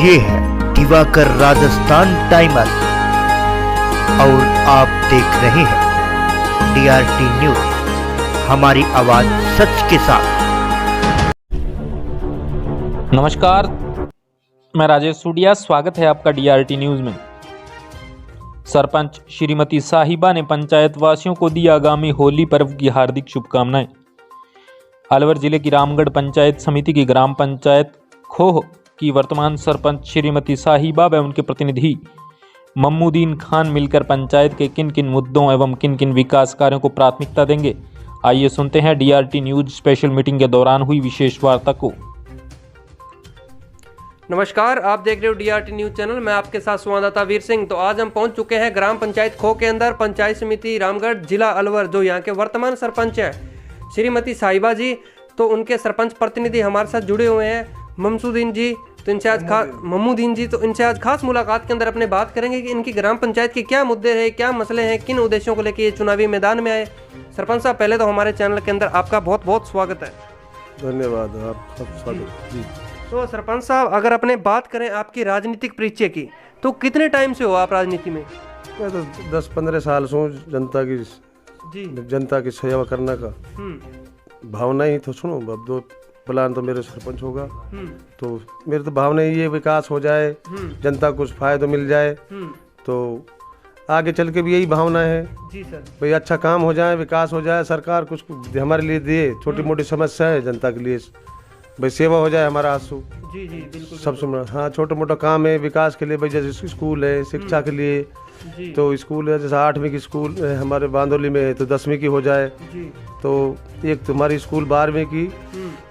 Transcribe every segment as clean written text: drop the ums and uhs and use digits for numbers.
ये है दिवाकर राजस्थान टाइमर और आप देख रहे हैं DRT न्यूज, हमारी आवाज सच के साथ। नमस्कार, मैं राजेश सूडिया। स्वागत है आपका DRT न्यूज में। सरपंच श्रीमती साहिबा ने पंचायत वासियों को दी आगामी होली पर्व की हार्दिक शुभकामनाएं। अलवर जिले की रामगढ़ पंचायत समिति की ग्राम पंचायत खोह की वर्तमान सरपंच श्रीमती साहिबा व उनके प्रतिनिधि मम्मुदीन खान मिलकर पंचायत के किन किन मुद्दों एवं किन किन विकास कार्यों को प्राथमिकता देंगे, आइए सुनते हैं DRT न्यूज स्पेशल मीटिंग के दौरान हुई विशेष वार्ता को। नमस्कार, आप देख रहे हो DRT न्यूज चैनल। मैं आपके साथ संवाददाता वीर सिंह। तो आज हम पहुंच चुके हैं ग्राम पंचायत खो के अंदर, पंचायत समिति रामगढ़, जिला अलवर। जो यहाँ के वर्तमान सरपंच है श्रीमती साहिबा जी, तो उनके सरपंच प्रतिनिधि हमारे साथ जुड़े हुए हैं ममसूदीन जी। तो इनसे आज मम्मुदीन जी, तो इनसे आज खास मुलाकात के अंदर अपने बात करेंगे कि इनकी ग्राम पंचायत के क्या मुद्दे हैं, क्या मसले हैं, किन उद्देश्यों को लेकर ये चुनावी मैदान में आए। सरपंच साहब, पहले तो हमारे चैनल के अंदर आपका बहुत बहुत स्वागत है। धन्यवाद, आप सब स्वागत जी। तो सरपंच साहब, अगर अपने बात करें आपकी राजनीतिक परिचय की, तो कितने टाइम से हो आप राजनीति में? मैं तो 10-15 साल से हूँ जनता की सेवा करने का भावना ही। तो सुनो, अब दो प्लान तो मेरे सरपंच होगा, तो मेरे तो भावना ही ये विकास हो जाए, जनता को कुछ फायदा मिल जाए, तो आगे चल के भी यही भावना है जी सर। भाई अच्छा काम हो जाए, विकास हो जाए, सरकार कुछ हमारे लिए दे। छोटी मोटी समस्या है जनता के लिए, भाई सेवा हो जाए हमारा आंसू। जी जी बिल्कुल सब सुन। हाँ, छोटा मोटा काम है विकास के लिए, भाई जैसे स्कूल है शिक्षा के लिए, तो स्कूल है जैसे 8वीं की स्कूल है हमारे बांदोली में है, तो 10वीं की हो जाए। तो एक तो हमारी स्कूल 12वीं की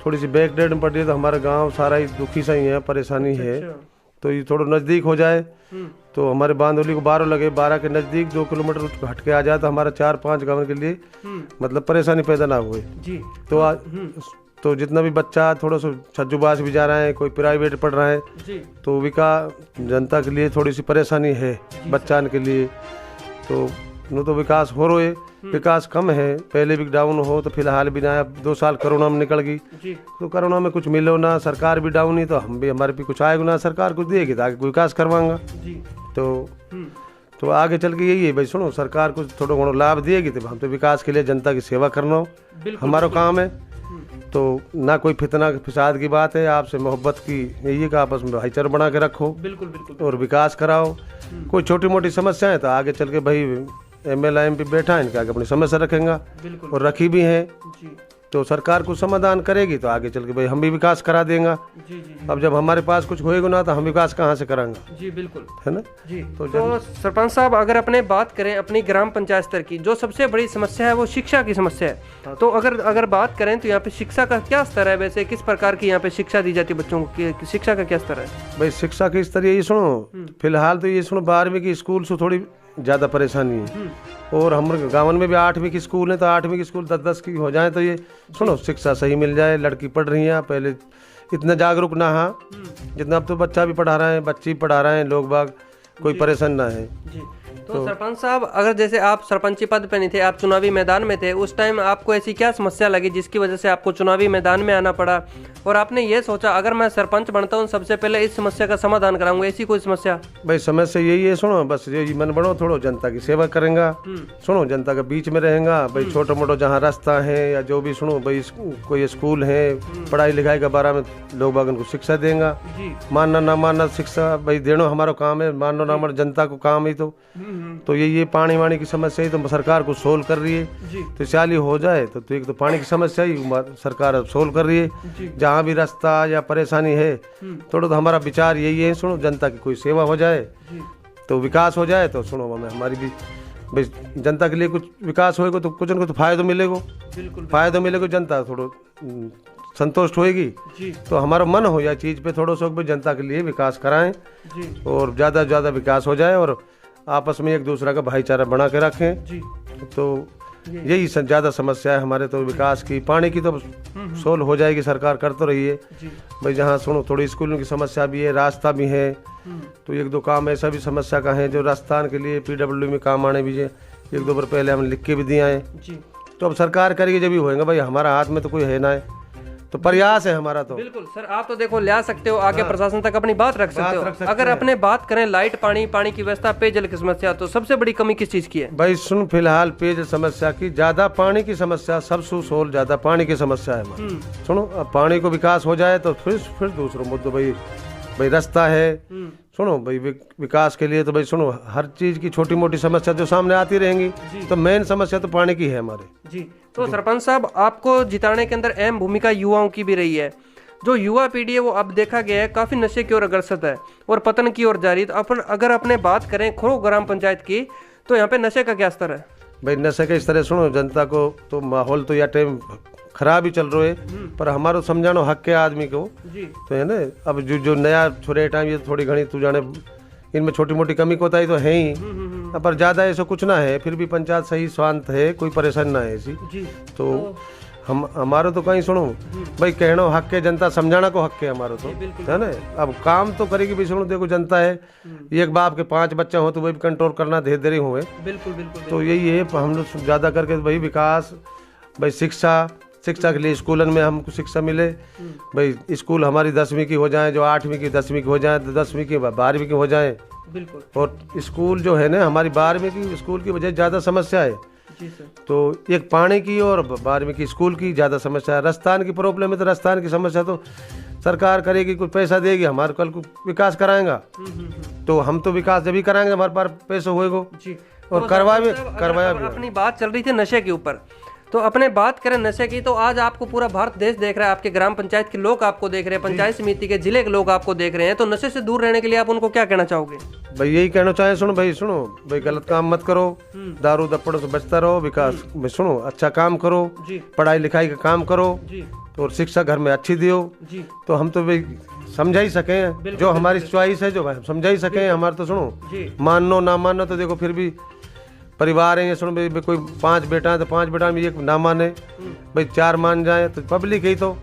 थोड़ी सी बैकडेट में पड़ रही है, तो हमारा गांव सारा ही दुखी सा ही है, परेशानी है। तो ये थोड़ा नज़दीक हो जाए तो हमारे बांदोली को 12 लगे, 12 के नज़दीक 2 किलोमीटर हट के आ जाए, तो हमारा 4-5 गाँव के लिए मतलब परेशानी पैदा ना हुए। तो आज तो जितना भी बच्चा थोड़ा सा छज्जूबाज भी जा रहा है, कोई प्राइवेट पढ़ रहा है, तो विकास जनता के लिए थोड़ी सी परेशानी है बच्चान के लिए। तो न तो विकास हो रहे, विकास कम है, पहले भी डाउन हो तो फिलहाल भी ना। 2 साल कोरोना में निकल गई, तो कोरोना में कुछ मिलो ना, सरकार भी डाउन ही, तो हम भी हमारे भी कुछ आएगा ना, सरकार कुछ देगी तो आगे विकास करवाऊंगा। तो आगे चल के यही है भाई, सुनो, सरकार कुछ थोड़ा घणो लाभ देगी तो हम तो विकास के लिए जनता की सेवा करना हो हमारा काम है। तो ना कोई फितना फिसाद की बात है, आपसे मोहब्बत की यही है कि आपस में भाईचारा बना के रखो, बिल्कुल और विकास कराओ। कोई छोटी मोटी समस्या है तो आगे चल के भाई MLA MP बैठा है, इनके आगे अपनी समस्या रखेंगे और रखी भी है, तो सरकार कुछ समाधान करेगी तो आगे चल के भाई हम भी विकास करा देंगे। अब जब हमारे पास कुछ होएगा ना तो हम विकास कहाँ से कराएंगे? जी बिल्कुल, है ना जी। तो सरपंच साहब, अगर अपने बात करें अपनी ग्राम पंचायत स्तर की, जो सबसे बड़ी समस्या है वो शिक्षा की समस्या है। तो अगर बात करें तो यहाँ पे शिक्षा का क्या स्तर है? वैसे किस प्रकार की यहाँ पे शिक्षा दी जाती है बच्चों को, शिक्षा का क्या स्तर है? भाई शिक्षा के स्तर ये सुनो, फिलहाल तो ये सुनो 12वीं की स्कूल से थोड़ी ज़्यादा परेशानी है, और हमारे गाँव में भी 8वीं की स्कूल है, तो 8वीं की स्कूल 10-10 की हो जाए तो ये सुनो शिक्षा सही मिल जाए। लड़की पढ़ रही हैं, पहले इतना जागरूक ना, हाँ जितना अब तो बच्चा भी पढ़ा रहे हैं, बच्ची पढ़ा रहे हैं, लोग बाग कोई परेशान ना है। तो सरपंच साहब, अगर जैसे आप सरपंची पद पे नहीं थे, आप चुनावी मैदान में थे, उस टाइम आपको ऐसी क्या समस्या लगी जिसकी वजह से आपको चुनावी मैदान में आना पड़ा, और आपने ये सोचा अगर मैं सरपंच बनता हूँ सबसे पहले इस समस्या का समाधान कराऊंगा? ऐसी कोई समस्या? भाई समस्या यही है, सुनो, बस यही मन बढ़ो, थोड़ा जनता की सेवा करेंगे, सुनो जनता के बीच में रहेगा भाई। छोटा मोटा जहाँ रास्ता है या जो भी, सुनो भाई कोई स्कूल है, पढ़ाई लिखाई के बारे में लोग बाग उनको शिक्षा देंगे। मानना ना मानना शिक्षा भाई देना हमारा काम है, मानना ना मानना जनता को काम है। तो ये पानी वाणी की समस्या ही तो सरकार को सोल्व कर रही है, तो चाली हो जाए तो एक तो पानी की समस्या ही सरकार अब सोल्व कर रही है। जहाँ भी रास्ता या परेशानी है, थोड़ा तो हमारा विचार यही है, सुनो जनता की कोई सेवा हो जाए तो विकास हो जाए, तो सुनो हमें हमारी भी भाई जनता के लिए कुछ विकास होएगा तो कुछ न कुछ तो फायदा मिलेगा, फायदा मिलेगा, जनता थोड़ा संतुष्ट होएगी, तो हमारा मन हो जाए चीज़ पे थोड़ा सा जनता के लिए विकास कराएं और ज़्यादा से ज़्यादा विकास हो जाए और आपस में एक दूसरा का भाईचारा बना के रखें। तो यही ज़्यादा समस्या है हमारे, तो विकास की, पानी की तो सोल्व हो जाएगी, सरकार कर तो रही है भाई। जहाँ सुनो थोड़ी स्कूलों की समस्या भी है, रास्ता भी है, तो 1-2 काम ऐसा भी समस्या का है जो राजस्थान के लिए PWD में काम आने भी है, 1-2 बार पहले हमने लिख के भी दिया है। तो अब सरकार करेगी जब भी होएगा भाई, हमारा हाथ में तो कोई है ना है। तो प्रयास है हमारा। तो बिल्कुल सर, आप तो देखो ले आ सकते हो आगे, प्रशासन तक अपनी बात रख सकते हो। अगर अपने बात करें लाइट, पानी की व्यवस्था, पेयजल की समस्या, तो सबसे बड़ी कमी किस चीज की है? भाई सुन, फिलहाल पेयजल समस्या की ज्यादा, पानी की समस्या सबसे सोल ज्यादा पानी की समस्या है हमारी। सुनो, अब पानी को विकास हो जाए तो फिर दूसरा मुद्दा भाई रास्ता है। सुनो भाई, विकास के लिए तो भाई सुनो, हर चीज की छोटी मोटी समस्या जो सामने आती रहेंगी, तो मेन समस्या तो पानी की है हमारे। जी, तो सरपंच साहब, आपको जिताने के अंदर अहम भूमिका युवाओं की भी रही है। जो युवा पीढ़ी है वो अब देखा गया है काफी नशे की ओर अग्रसर है और पतन की ओर जा रही है। तो अगर अपने बात करें खो ग्राम पंचायत की, तो यहाँ पे नशे का क्या स्तर है? भाई नशे के इस तरह सुनो, जनता को तो माहौल तो या टाइम खराब ही चल रहा है, पर हमारो समझानो हक है आदमी को। जी, तो है ना, अब जो नया छोरे टाइम ये थोड़ी घनी तू जाने, इनमें छोटी मोटी कमी कोताही तो है ही, पर ज्यादा ऐसा कुछ ना है। फिर भी पंचायत सही शांत है, कोई परेशानी ना है ऐसी। जी, तो हम हमारो तो कहीं सुनो भाई, कहना हक है, जनता समझाना को हक है हमारो तो, है ना। अब काम तो करेगी भी, सुनो देखो जनता है, एक बाप के 5 बच्चे हो तो वही भी कंट्रोल करना धीरे धीरे हुए। बिल्कुल बिल्कुल। तो यही है, हम लोग ज्यादा करके भाई विकास, भाई शिक्षा के लिए स्कूलन में हमको शिक्षा मिले। भाई स्कूल हमारी 10वीं की हो जाए, जो 8वीं की 10वीं की हो जाए, तो 10वीं की 12वीं की हो जाए। बिल्कुल। और स्कूल जो है ना, हमारी 12वीं की स्कूल की वजह ज़्यादा समस्या है। जी सर। तो एक पानी की और 12वीं की स्कूल की ज़्यादा समस्या है। राजस्थान की प्रॉब्लम है, तो राजस्थान की समस्या तो सरकार करेगी, कुछ पैसा देगी, हमारे कल को विकास कराएगा। तो हम तो विकास जब भी कराएंगे हमारे पास पैसा होएगा। जी, और तो करवाया भी। अपनी बात चल रही थी नशे के ऊपर, तो अपने बात करें नशे की, तो आज आपको पूरा भारत देश देख रहा है, आपके ग्राम पंचायत के लोग आपको देख रहे हैं, पंचायत समिति के जिले के लोग आपको देख रहे हैं। तो नशे से दूर रहने के लिए आप उनको क्या कहना चाहोगे? भाई यही कहना चाहे, सुनो भाई गलत काम मत करो, दारू दप्पड़ों से बचता रहो, विकास भाई सुनो अच्छा काम करो, पढ़ाई लिखाई का काम करो, और शिक्षा घर में अच्छी दियो। तो हम तो भाई समझा ही सकें, जो हमारी चॉइस है, जो भाई समझा ही सकें। हमारे तो सुनो, मानो ना मानो तो देखो फिर भी परिवार है, ये सुनो भाई कोई 5 बेटा है तो 5 बेटा में एक ना माने, भाई 4 मान जाए तो पब्लिक ही तो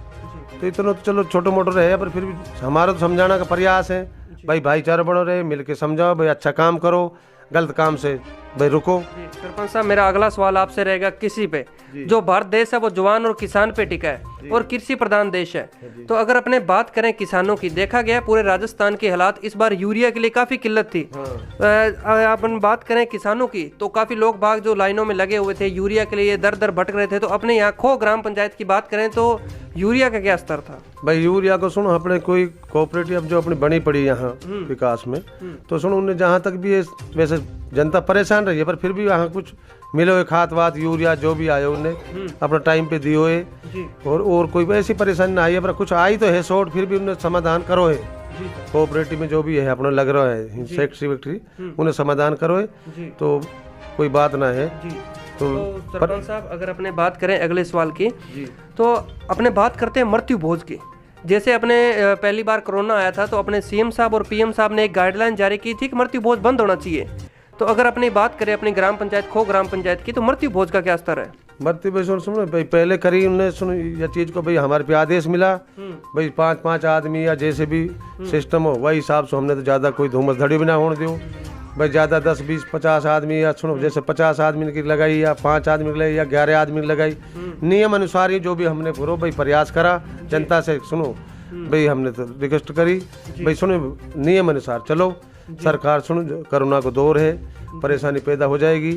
इतना तो चलो छोटो मोटो रहे, पर फिर भी हमारा तो समझाना का प्रयास है। भाई भाईचारा बनो रहे, मिलके समझाओ, भाई अच्छा काम करो, गलत काम से भाई रुको। सरपंच साहब, मेरा अगला सवाल आपसे रहेगा कृषि पे। जो भारत देश है वो जवान और किसान पे टिका है और कृषि प्रधान देश है। तो अगर अपने बात करें किसानों की, देखा गया पूरे राजस्थान के हालात इस बार यूरिया के लिए काफी किल्लत थी। अपन बात करें किसानों की, तो काफी लोग बाग जो लाइनों में लगे हुए थे यूरिया के लिए, दर दर भटक रहे थे। तो अपने यहाँ खो ग्राम पंचायत की बात करें तो यूरिया का क्या स्तर था? भाई यूरिया को सुनो, अपने कोई कोऑपरेटिव जो अपनी बनी पड़ी यहाँ विकास में, तो सुनो उन्हें जहाँ तक भी वैसे जनता परेशान रही है, पर फिर भी यहाँ कुछ मिले खाद वाद यूरिया जो भी आए उन्हें अपना टाइम पे दियो है। और कोई ऐसी परेशानी ना आई है, पर कुछ आई तो है शॉर्ट, फिर भी उन्हें समाधान करो है। कोऑपरेटिव में जो भी है अपना लग रहा है फैक्ट्री उन्हें समाधान करो है, तो कोई बात ना है। तो सरपंच साहब, अगर अपने बात करें अगले सवाल की, तो अपने बात करते हैं मृत्यु भोज की। जैसे अपने पहली बार कोरोना आया था, तो अपने सीएम साहब और पीएम साहब ने एक गाइडलाइन जारी की थी कि मृत्यु भोज बंद होना चाहिए। तो अगर अपनी बात करें अपनी ग्राम पंचायत खो ग्राम पंचायत की, तो मृत्यु भोज का क्या स्तर है? मृत्यु भोज सुनो भाई, पहले करी उन्हें सुनो यह चीज को, भाई हमारे पे आदेश मिला भाई 5-5 आदमी या जैसे भी सिस्टम हो वही हिसाब से, हमने तो ज्यादा कोई धूमस धड़ी भी ना होने दियो। भाई ज़्यादा 10, 20, 50 आदमी या सुनो जैसे 50 आदमी की लगाई या 5 आदमी की लगाई या 11 आदमी की लगाई, नियम अनुसार ही जो भी हमने पूरा भाई प्रयास करा जनता से। सुनो भाई हमने तो रिक्वेस्ट करी, भाई सुनो नियम अनुसार चलो। सरकार सुनो कोरोना को दौर है, परेशानी पैदा हो जाएगी,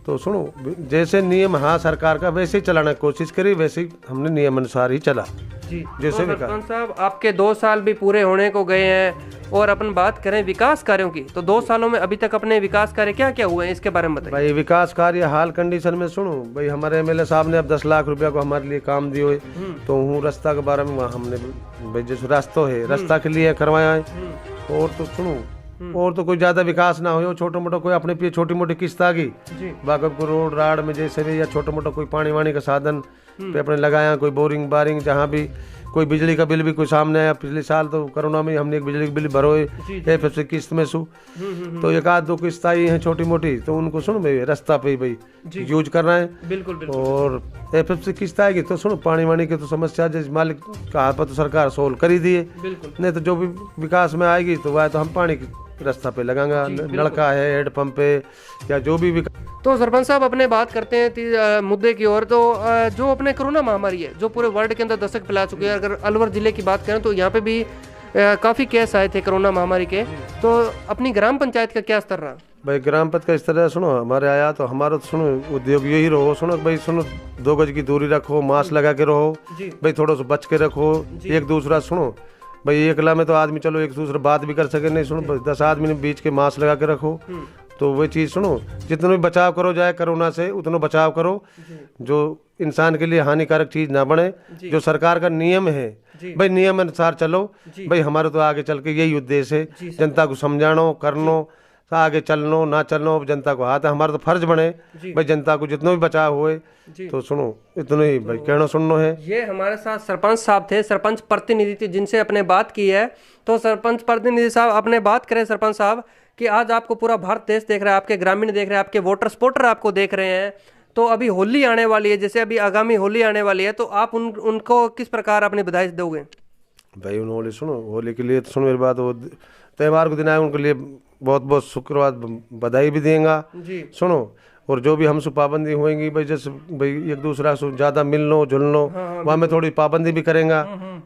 तो सुनो जैसे नियम हाँ सरकार का वैसे ही चलाने की कोशिश करी, वैसे ही हमने नियम अनुसार ही चला। जैसे तो सरपंच साहब, आपके 2 साल भी पूरे होने को गए हैं, और अपन बात करें विकास कार्यों की, तो 2 सालों में अभी तक अपने विकास कार्य क्या क्या हुए हैं, इसके बारे में बताइए। भाई विकास कार्य हाल कंडीशन में सुनो भाई, हमारे एमएलए साहब ने अब 10 लाख रुपया को हमारे लिए काम दियो है। तो हूँ रास्ता के बारे में हमने भाई जैसे रास्ता है, रास्ता के लिए करवाया है। और तो सुनो और तो कोई ज्यादा विकास ना हो, छोटा मोटा कोई अपने पे छोटी मोटी किस्त आ गई, बाकी को रोड राड में जैसे भी, या छोटा मोटा कोई पानी वानी का साधन पे अपने लगाया, कोई बोरिंग बारिंग, जहाँ भी कोई बिजली का बिल भी कोई सामने आया। पिछले साल तो कोरोना में हमने एक बिजली का बिल भरो है फिर किस्त में सु, तो 1-2 किस्त आई है छोटी मोटी, तो उनको सुनो भाई रास्ता पे भाई यूज करना है। बिल्कुल। और FFC किस्त आएगी तो सुनो पानी वानी की तो समस्या जिस मालिक कहा पर तो सरकार सोल्व कर ही दिए, बिल्कुल नहीं तो जो भी विकास में आएगी तो वह तो हम पानी की रास्ता पे लगाएंगा, नलका है, हेड पंप है, या जो भी तो सरपंच साहब अपने बात करते हैं मुद्दे की ओर। तो जो अपने कोरोना महामारी है जो पूरे वर्ल्ड के अंदर दस्तक फैला चुकी है, अगर अलवर जिले की बात करें तो यहाँ पे भी काफ़ी केस आए थे कोरोना महामारी के, तो अपनी ग्राम पंचायत का क्या स्तर रहा? भाई ग्राम पंचायत का इस तरह सुनो हमारे आया तो हमारा तो सुनो उद्योग यही रहो, सुनो भाई सुनो 2 गज की दूरी रखो, मास्क लगा के रहो भाई, थोड़ा सा बच के रखो एक दूसरा, सुनो भाई एकला में तो आदमी चलो एक दूसरे बात भी कर सके नहीं, सुनो 10 आदमी ने बीच के मास्क लगा के रखो, तो वही चीज़ सुनो जितना भी बचाव करो जाए कोरोना से उतना बचाव करो, जो इंसान के लिए हानिकारक चीज़ ना बने, जो सरकार का नियम है भाई नियम अनुसार चलो भाई, हमारे तो आगे चल के यही उद्देश्य है जनता को समझानो करनो, आगे चलनो ना चलनो जनता को हाथ है, हमारा तो फर्ज बने भाई जनता को जितना भी बचाव होए तो सुनो इतना ही भाई कहना सुनना है। ये हमारे साथ सरपंच साहब थे, सरपंच प्रतिनिधि थे जिनसे अपने बात की है। तो सरपंच प्रतिनिधि साहब अपने बात करें सरपंच साहब कि आज आपको पूरा भारत देश देख रहा है, आपके ग्रामीण देख रहे हैं, आपके वोटर स्पोर्टर आपको देख रहे हैं, तो अभी होली आने वाली है, जैसे अभी आगामी होली आने वाली है, तो आप उनको किस प्रकार अपनी बधाई दोगे? भाई उन्होंने सुनो होली के लिए तो सुनो मेरी बात, वो त्यौहार को दिन आए उनके लिए बहुत बहुत शुक्रवार बधाई भी देंगे जी। सुनो और जो भी हमसे पाबंदी होएंगी भाई जैसे भाई एक दूसरा से ज़्यादा मिलनो जुलनो वहाँ में थोड़ी पाबंदी भी करेंगे,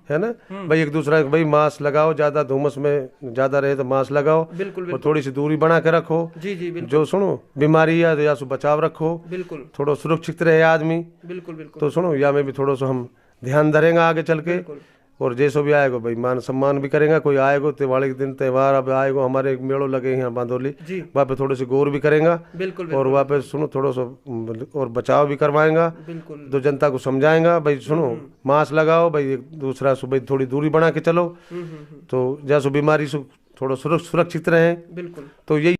है ना भाई, एक दूसरा भाई मास्क लगाओ, ज़्यादा धुमस में ज़्यादा रहे तो मास्क लगाओ, बिल्कुल और थोड़ी सी दूरी बना के रखो जी जी बिल्कुल, जो सुनो बीमारी है या बचाव रखो, बिल्कुल थोड़ा सुरक्षित रहे आदमी, बिल्कुल बिल्कुल, तो सुनो या में भी थोड़ा सा हम ध्यान धरेंगे आगे चल के, और जैसो भी आएगा भाई मान सम्मान भी करेंगे, कोई आएगा त्योहार के दिन त्यौहार अब आएगा, हमारे एक मेड़ो लगे यहाँ बांदोली वहाँ पे थोड़े से गौर भी करेंगे, बिल्कुल और वहाँ पे सुनो थोड़ा सा और बचाव भी करवाएंगा, बिल्कुल तो जनता को समझाएंगा भाई सुनो मास्क लगाओ भाई, एक दूसरा से भाई थोड़ी दूरी बना के चलो, तो जैसो बीमारी से थोड़ा सुरक्षित रहे, बिल्कुल। तो यही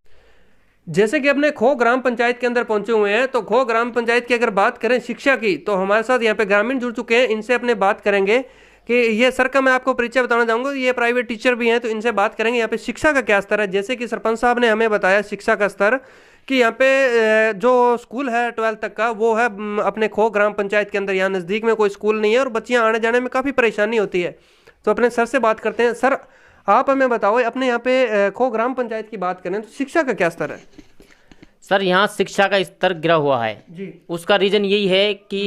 जैसे कि अपने खो ग्राम पंचायत के अंदर पहुंचे हुए हैं, तो खो ग्राम पंचायत की अगर बात करें शिक्षा की, तो हमारे साथ यहाँ पे ग्रामीण जुड़ चुके हैं, इनसे अपने बात करेंगे कि ये सर का मैं आपको परिचय बताना चाहूँगा, ये प्राइवेट टीचर भी हैं, तो इनसे बात करेंगे यहाँ पे शिक्षा का क्या स्तर है। जैसे कि सरपंच साहब ने हमें बताया शिक्षा का स्तर कि यहाँ पे जो स्कूल है 12th तक का वो है अपने खो ग्राम पंचायत के अंदर, यहाँ नज़दीक में कोई स्कूल नहीं है और बच्चियाँ आने जाने में काफ़ी परेशानी होती है। तो अपने सर से बात करते हैं। सर आप हमें बताओ अपने यहाँ पे खो ग्राम पंचायत की बात करें तो शिक्षा का क्या स्तर है? सर यहाँ शिक्षा का स्तर गिरा हुआ है जी। उसका रीजन यही है कि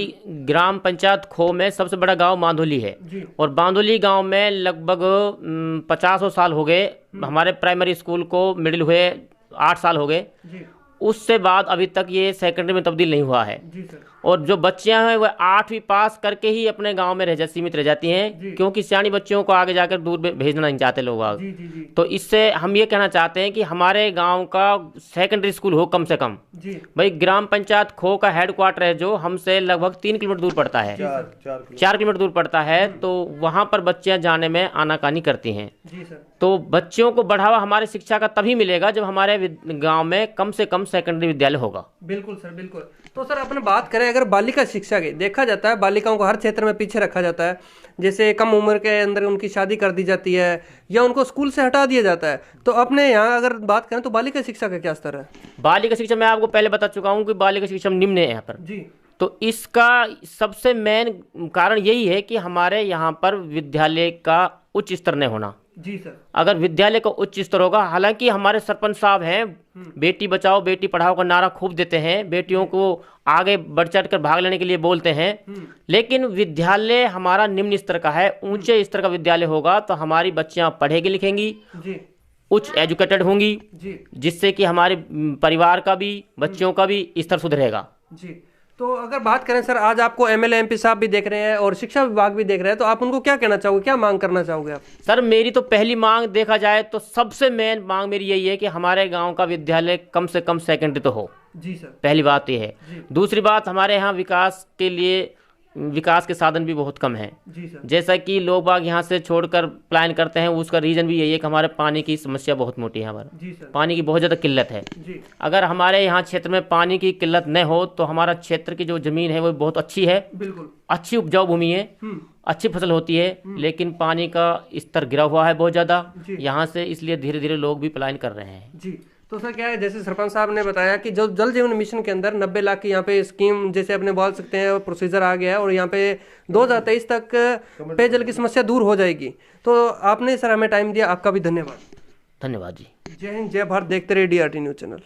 ग्राम पंचायत खो में सबसे बड़ा गांव बांदोली है जी। और बांदोली गांव में लगभग 50 साल हो गए, हमारे प्राइमरी स्कूल को मिडिल हुए 8 साल हो गए, उससे बाद अभी तक ये सेकेंडरी में तब्दील नहीं हुआ है जी सर। और जो बच्चियां हैं वह 8वीं पास करके ही अपने गांव में सीमित रह जाती हैं, क्योंकि सियाणी बच्चियों को आगे जाकर दूर भेजना नहीं चाहते लोग आगे। जी जी जी। तो इससे हम ये कहना चाहते हैं कि हमारे गांव का सेकेंडरी स्कूल हो कम से कम। जी। भाई ग्राम पंचायत खो का हेडक्वार्टर है जो हमसे लगभग 3 किलोमीटर दूर पड़ता है, 4 किलोमीटर दूर पड़ता है, तो वहाँ पर बच्चियाँ जाने में आनाकानी करती हैं। जी सर। तो बच्चियों को बढ़ावा हमारे शिक्षा का तभी मिलेगा जब हमारे गांव में कम से कम सेकेंडरी विद्यालय होगा। बिल्कुल सर बिल्कुल। तो सर अपन बात करें अगर बालिका शिक्षा की, देखा जाता है बालिकाओं को हर क्षेत्र में पीछे रखा जाता है, जैसे कम उम्र के अंदर उनकी शादी कर दी जाती है या उनको स्कूल से हटा दिया जाता है, तो अपने यहाँ अगर बात करें तो बालिका शिक्षा का क्या स्तर है? बालिका शिक्षा मैं आपको पहले बता चुका हूँ कि बालिका शिक्षा निम्न है यहाँ पर जी। तो इसका सबसे मेन कारण यही है कि हमारे यहाँ पर विद्यालय का उच्च स्तर नहीं होना। जी सर। अगर विद्यालय का उच्च स्तर होगा, हालांकि हमारे सरपंच साहब हैं बेटी बचाओ बेटी पढ़ाओ का नारा खूब देते हैं, बेटियों को आगे बढ़ चढ़ कर भाग लेने के लिए बोलते हैं, लेकिन विद्यालय हमारा निम्न स्तर का है। ऊंचे स्तर का विद्यालय होगा तो हमारी बच्चियां पढ़ेगी लिखेंगी जी, उच्च एजुकेटेड होंगी जी, जिससे कि हमारे परिवार का भी बच्चियों का भी स्तर सुधरेगा जी। तो अगर बात करें सर, आज आपको एमएलए एमपी साहब भी देख रहे हैं और शिक्षा विभाग भी देख रहे हैं, तो आप उनको क्या कहना चाहोगे, क्या मांग करना चाहोगे आप? सर मेरी तो पहली मांग देखा जाए तो सबसे मेन मांग मेरी यही है कि हमारे गांव का विद्यालय कम से कम सेकेंडरी तो हो। जी सर। पहली बात ये है। दूसरी बात, हमारे यहाँ विकास के लिए विकास के साधन भी बहुत कम हैं। जी सर। जैसा कि लोग बाग यहाँ से छोड़कर प्लान करते हैं, उसका रीजन भी यही है कि हमारे पानी की समस्या बहुत मोटी है। हमारा जी सर। पानी की बहुत ज़्यादा किल्लत है जी। अगर हमारे यहाँ क्षेत्र में पानी की किल्लत न हो तो हमारा क्षेत्र की जो जमीन है वो बहुत अच्छी है, बिल्कुल अच्छी उपजाऊ भूमि है, अच्छी फसल होती है, लेकिन पानी का स्तर गिरा हुआ है बहुत ज़्यादा यहाँ से, इसलिए धीरे धीरे लोग भी पलायन कर रहे हैं जी। तो सर क्या है, जैसे सरपंच साहब ने बताया कि जो जल जीवन मिशन के अंदर 90 लाख की यहाँ पे स्कीम जैसे अपने बोल सकते हैं प्रोसीजर आ गया है और यहाँ पे 2023 तक पेयजल की समस्या दूर हो जाएगी। तो आपने सर हमें टाइम दिया, आपका भी धन्यवाद। धन्यवाद जी। जय हिंद, जय भारत। देखते रहिए DRT न्यूज़ चैनल।